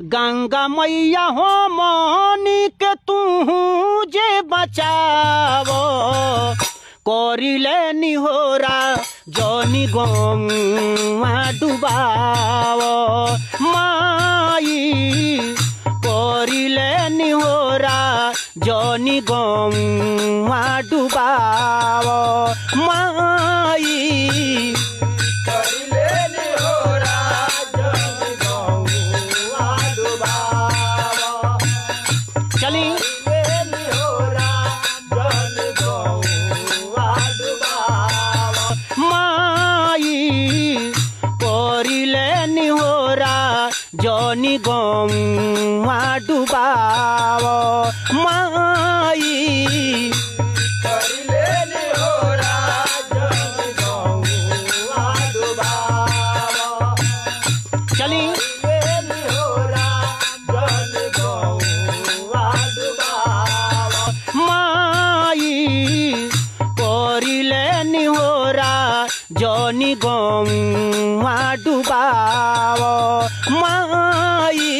गंगा मैया हो मनी के तू जे बचावो करिले निहोरा जनी गंगा डुबावो माई करिले निहोरा जनी गंगा डुबावो माई जनी गंगा डुबावो माई करिले निहोरा जनी गंगा डुबावो चली निहोरा जनी गंगा डुबावो माई करिले निहोरा जनी गंगा डुबावो माई